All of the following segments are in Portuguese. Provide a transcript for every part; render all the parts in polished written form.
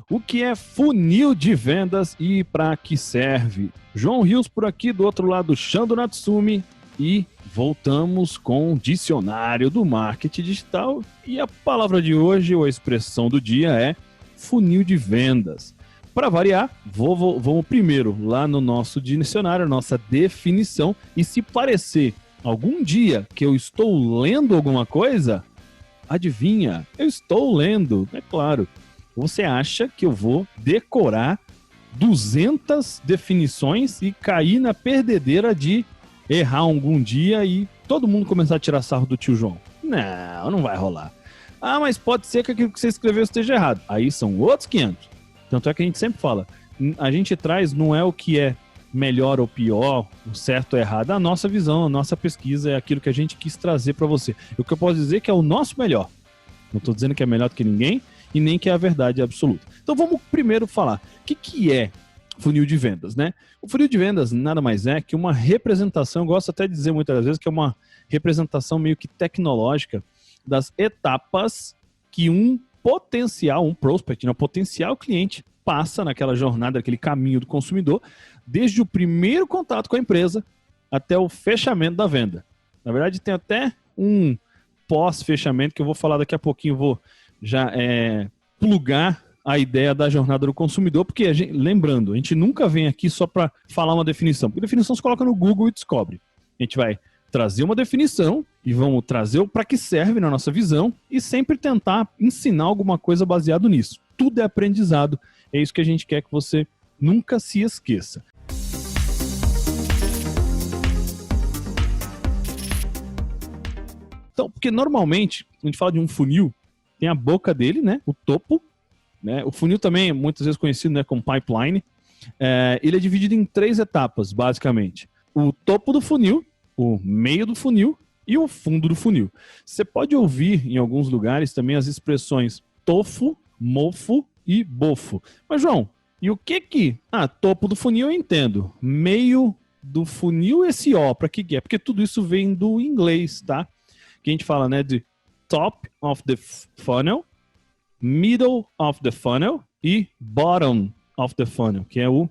O que é funil de vendas e para que serve? João Rios por aqui, do outro lado, Shando Natsumi, e voltamos com o dicionário do marketing digital. E a palavra de hoje, ou a expressão do dia, é funil de vendas. Para variar, vamos primeiro lá no nosso dicionário, nossa definição, e se parecer algum dia que eu estou lendo alguma coisa, adivinha, eu estou lendo, é claro. Você acha que eu vou decorar 200 definições e cair na perdedeira de errar algum dia e todo mundo começar a tirar sarro do tio João? Não vai rolar. Ah, mas pode ser que aquilo que você escreveu esteja errado. Aí são outros 500. Tanto é que a gente sempre fala, a gente traz não é o que é melhor ou pior, o certo ou errado, a nossa visão, a nossa pesquisa é aquilo que a gente quis trazer para você. O que eu posso dizer é que é o nosso melhor. Não estou dizendo que é melhor do que ninguém e nem que é a verdade absoluta. Então vamos primeiro falar, o que é funil de vendas, né? O funil de vendas nada mais é que uma representação, eu gosto até de dizer muitas vezes que é uma representação meio que tecnológica das etapas que um prospect, um potencial cliente passa naquela jornada, aquele caminho do consumidor, desde o primeiro contato com a empresa até o fechamento da venda. Na verdade, tem até um pós-fechamento que eu vou falar daqui a pouquinho, vou já plugar a ideia da jornada do consumidor, porque, lembrando, a gente nunca vem aqui só para falar uma definição, porque definição se coloca no Google e descobre. A gente vai trazer uma definição e vamos trazer o para que serve na nossa visão e sempre tentar ensinar alguma coisa baseado nisso. Tudo é aprendizado, é isso que a gente quer que você nunca se esqueça. Então, porque normalmente, a gente fala de um funil, tem a boca dele, né, o topo, né, o funil também é muitas vezes conhecido, né, como pipeline. Ele é dividido em 3 etapas, basicamente. O topo do funil, o meio do funil e o fundo do funil. Você pode ouvir em alguns lugares também as expressões tofu, mofo e bofo. Mas, João, e o que? Topo do funil eu entendo. Meio do funil, esse O, para que é? Porque tudo isso vem do inglês, tá? Que a gente fala, né, de top of the funnel, middle of the funnel e bottom of the funnel, que é o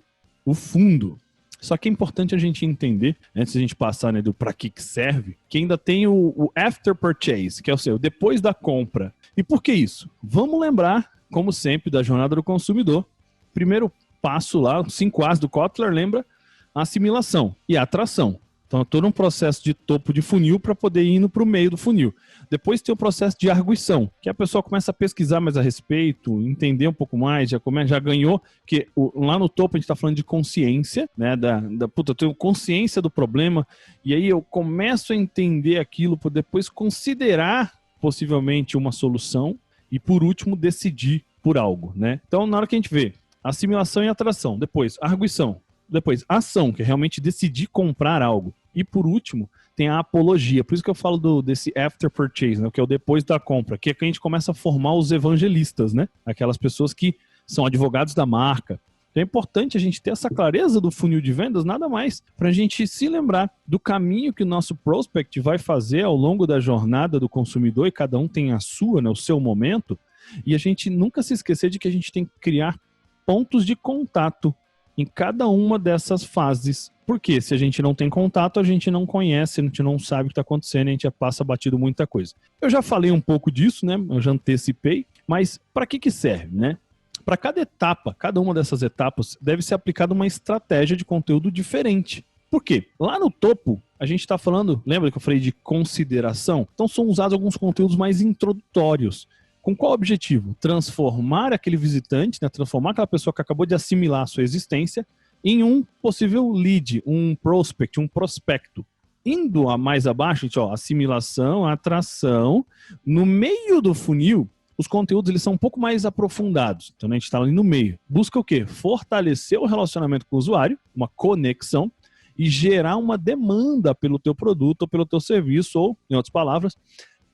fundo. Só que é importante a gente entender, antes de a gente passar, né, do para que serve, que ainda tem o after purchase, que é o seu, depois da compra. E por que isso? Vamos lembrar, como sempre, da jornada do consumidor. Primeiro passo lá, 5 As do Kotler, lembra? Assimilação e atração. Então, é todo um processo de topo de funil para poder ir indo para o meio do funil. Depois tem o processo de arguição, que a pessoa começa a pesquisar mais a respeito, entender um pouco mais, já ganhou, que lá no topo a gente está falando de consciência, né? Eu tenho consciência do problema, e aí eu começo a entender aquilo para depois considerar possivelmente uma solução e, por último, decidir por algo, né? Então, na hora que a gente vê assimilação e atração, depois arguição, depois ação, que é realmente decidir comprar algo. E por último, tem a apologia. Por isso que eu falo desse after purchase, né, que é o depois da compra, que é que a gente começa a formar os evangelistas, né? Aquelas pessoas que são advogados da marca. Então é importante a gente ter essa clareza do funil de vendas, nada mais, para a gente se lembrar do caminho que o nosso prospect vai fazer ao longo da jornada do consumidor, e cada um tem a sua, né, o seu momento, e a gente nunca se esquecer de que a gente tem que criar pontos de contato em cada uma dessas fases. Porque se a gente não tem contato, a gente não conhece, a gente não sabe o que está acontecendo, a gente já passa batido muita coisa. Eu já falei um pouco disso, né? Eu já antecipei, mas para que serve, né? Para cada etapa, cada uma dessas etapas, deve ser aplicada uma estratégia de conteúdo diferente. Por quê? Lá no topo, a gente está falando, lembra que eu falei de consideração? Então são usados alguns conteúdos mais introdutórios. Com qual objetivo? Transformar aquele visitante, né? Transformar aquela pessoa que acabou de assimilar a sua existência em um possível lead, um prospect, um prospecto. Indo mais abaixo, gente, assimilação, atração. No meio do funil, os conteúdos eles são um pouco mais aprofundados. Então, a gente está ali no meio. Busca o quê? Fortalecer o relacionamento com o usuário, uma conexão, e gerar uma demanda pelo teu produto ou pelo teu serviço, ou, em outras palavras,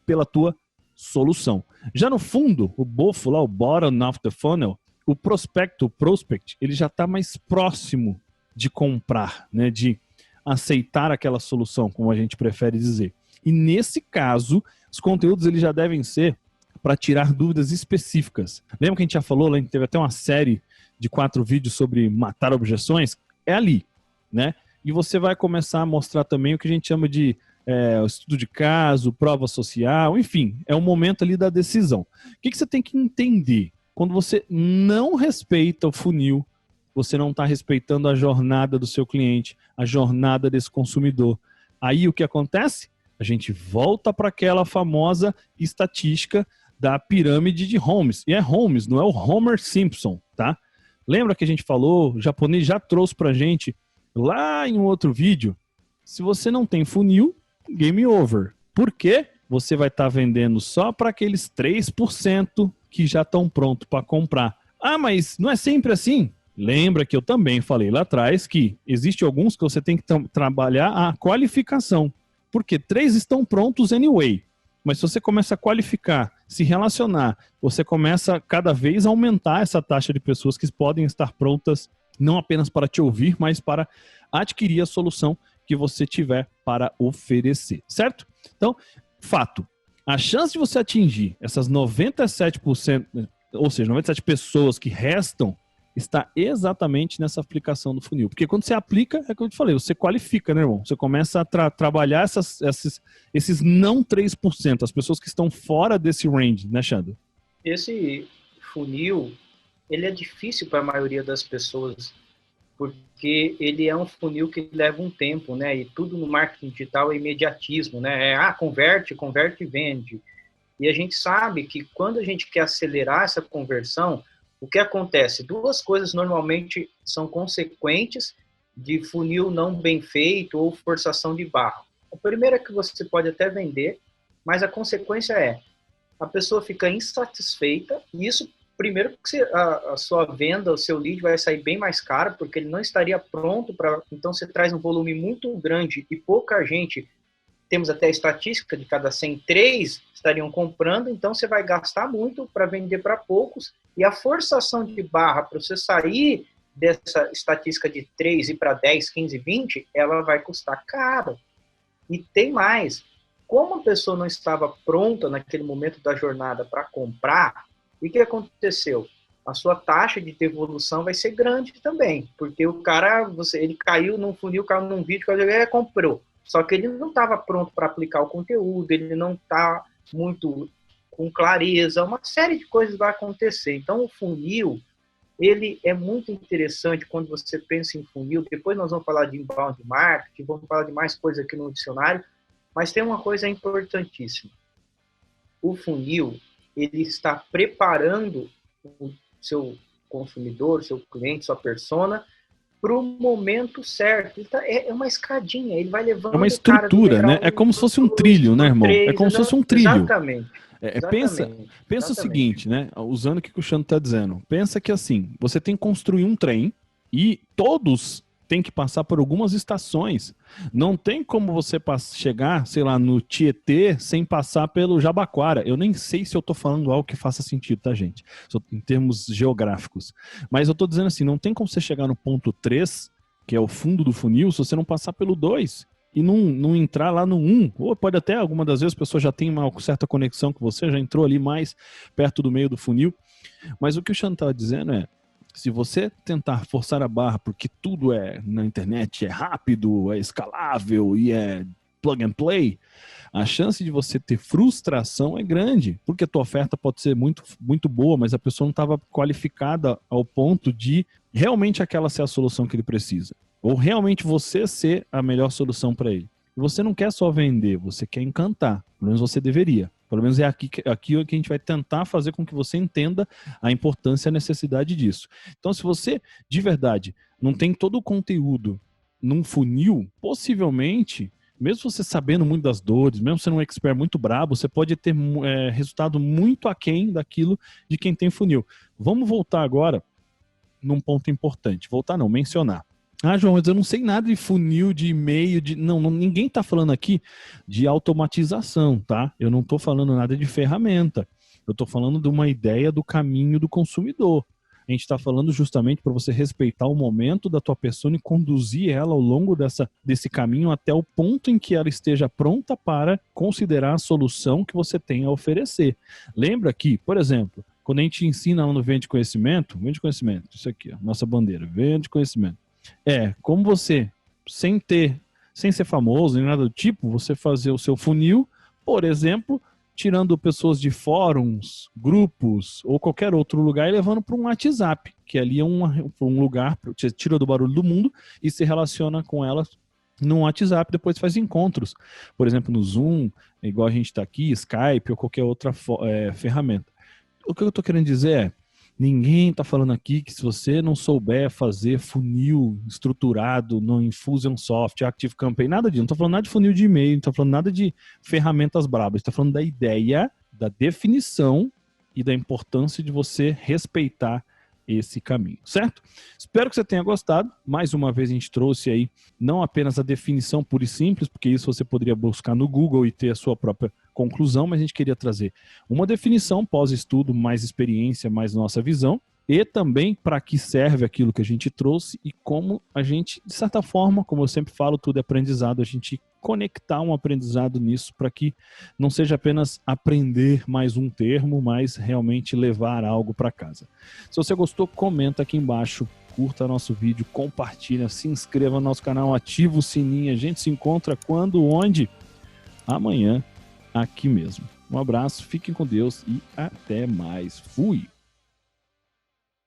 pela tua solução. Já no fundo, o bofo lá, o bottom of the funnel, o prospect, ele já está mais próximo de comprar, né, de aceitar aquela solução, como a gente prefere dizer. E nesse caso, os conteúdos eles já devem ser para tirar dúvidas específicas. Lembra que a gente já falou, a gente teve até uma série de 4 vídeos sobre matar objeções? É ali, né? E você vai começar a mostrar também o que a gente chama de estudo de caso, prova social, enfim, é o momento ali da decisão. O que você tem que entender? Quando você não respeita o funil, você não está respeitando a jornada do seu cliente, a jornada desse consumidor. Aí o que acontece? A gente volta para aquela famosa estatística da pirâmide de Holmes. E é Holmes, não é o Homer Simpson, tá? Lembra que a gente falou, o japonês já trouxe para a gente lá em um outro vídeo? Se você não tem funil, game over. Por quê? Você vai estar vendendo só para aqueles 3% que já estão prontos para comprar. Ah, mas não é sempre assim? Lembra que eu também falei lá atrás que existe alguns que você tem que trabalhar a qualificação. Porque 3 estão prontos anyway. Mas se você começa a qualificar, se relacionar, você começa cada vez a aumentar essa taxa de pessoas que podem estar prontas não apenas para te ouvir, mas para adquirir a solução que você tiver para oferecer, certo? Então, fato, a chance de você atingir essas 97%, ou seja, 97 pessoas que restam, está exatamente nessa aplicação do funil. Porque quando você aplica, é como eu te falei, você qualifica, né, irmão? Você começa a trabalhar esses não 3%, as pessoas que estão fora desse range, né, Xando? Esse funil, ele é difícil para a maioria das pessoas, porque ele é um funil que leva um tempo, né? E tudo no marketing digital é imediatismo, né? Converte e vende. E a gente sabe que quando a gente quer acelerar essa conversão, o que acontece? 2 coisas normalmente são consequentes de funil não bem feito ou forçação de barra. A primeira é que você pode até vender, mas a consequência é a pessoa fica insatisfeita, e isso, primeiro, porque a sua venda, o seu lead vai sair bem mais caro, porque ele não estaria pronto para... Então, você traz um volume muito grande e pouca gente... Temos até a estatística de cada 100, 3 estariam comprando, então você vai gastar muito para vender para poucos, e a forçação de barra para você sair dessa estatística de 3 e para 10, 15, 20, ela vai custar caro. E tem mais, como a pessoa não estava pronta naquele momento da jornada para comprar, o que aconteceu? A sua taxa de devolução vai ser grande também, porque o cara, ele caiu num funil, caiu num vídeo, ele comprou. Só que ele não estava pronto para aplicar o conteúdo, ele não está muito com clareza, uma série de coisas vai acontecer. Então, o funil, ele é muito interessante quando você pensa em funil. Depois nós vamos falar de inbound marketing, vamos falar de mais coisas aqui no dicionário, mas tem uma coisa importantíssima. O funil, ele está preparando o seu consumidor, seu cliente, sua persona, para o momento certo. É uma escadinha, ele vai levando... É uma estrutura, né? É como se fosse um trilho, né, irmão? É como se fosse um trilho. Exatamente. Pensa o seguinte, né? Usando o que o Xando está dizendo. Pensa que assim, você tem que construir um trem e todos têm que passar por algumas estações. Não tem como você chegar, sei lá, no Tietê sem passar pelo Jabaquara. Eu nem sei se eu tô falando algo que faça sentido, tá, gente? Em termos geográficos. Mas eu tô dizendo assim, não tem como você chegar no ponto 3, que é o fundo do funil, se você não passar pelo 2 e não entrar lá no 1. Ou pode até, alguma das vezes, a pessoa já tem uma certa conexão com você, já entrou ali mais perto do meio do funil. Mas o que o Xando estava dizendo é, se você tentar forçar a barra porque tudo na internet é rápido, é escalável e é plug and play, a chance de você ter frustração é grande, porque a tua oferta pode ser muito, muito boa, mas a pessoa não estava qualificada ao ponto de realmente aquela ser a solução que ele precisa, ou realmente você ser a melhor solução para ele. E você não quer só vender, você quer encantar, pelo menos você deveria. Pelo menos é aqui que a gente vai tentar fazer com que você entenda a importância e a necessidade disso. Então, se você, de verdade, não tem todo o conteúdo num funil, possivelmente, mesmo você sabendo muito das dores, mesmo sendo um expert muito brabo, você pode ter resultado muito aquém daquilo de quem tem funil. Vamos voltar agora num ponto importante. Voltar não, mencionar. Ah, João, mas eu não sei nada de funil, de e-mail, Não, ninguém está falando aqui de automatização, tá? Eu não estou falando nada de ferramenta. Eu estou falando de uma ideia do caminho do consumidor. A gente está falando justamente para você respeitar o momento da tua pessoa e conduzir ela ao longo desse caminho até o ponto em que ela esteja pronta para considerar a solução que você tem a oferecer. Lembra que, por exemplo, quando a gente ensina lá no Vende Conhecimento, isso aqui, ó, nossa bandeira, Vende Conhecimento. Como você, sem ser famoso nem nada do tipo, você fazer o seu funil, por exemplo, tirando pessoas de fóruns, grupos ou qualquer outro lugar e levando para um WhatsApp, que ali é um lugar, você tira do barulho do mundo e se relaciona com elas no WhatsApp, depois faz encontros, por exemplo, no Zoom, igual a gente está aqui, Skype ou qualquer outra ferramenta. O que eu estou querendo dizer ninguém está falando aqui que se você não souber fazer funil estruturado no Infusionsoft, ActiveCampaign, nada disso. Não estou falando nada de funil de e-mail, não estou falando nada de ferramentas brabas. Estou falando da ideia, da definição e da importância de você respeitar esse caminho, certo? Espero que você tenha gostado. Mais uma vez a gente trouxe aí não apenas a definição pura e simples, porque isso você poderia buscar no Google e ter a sua própria conclusão, mas a gente queria trazer uma definição pós-estudo, mais experiência, mais nossa visão, e também para que serve aquilo que a gente trouxe e como a gente, de certa forma, como eu sempre falo, tudo é aprendizado, a gente conectar um aprendizado nisso para que não seja apenas aprender mais um termo, mas realmente levar algo para casa. Se você gostou, comenta aqui embaixo, curta nosso vídeo, compartilha, se inscreva no nosso canal, ativa o sininho. A gente se encontra quando, onde? Amanhã, aqui mesmo. Um abraço, fiquem com Deus e até mais. Fui!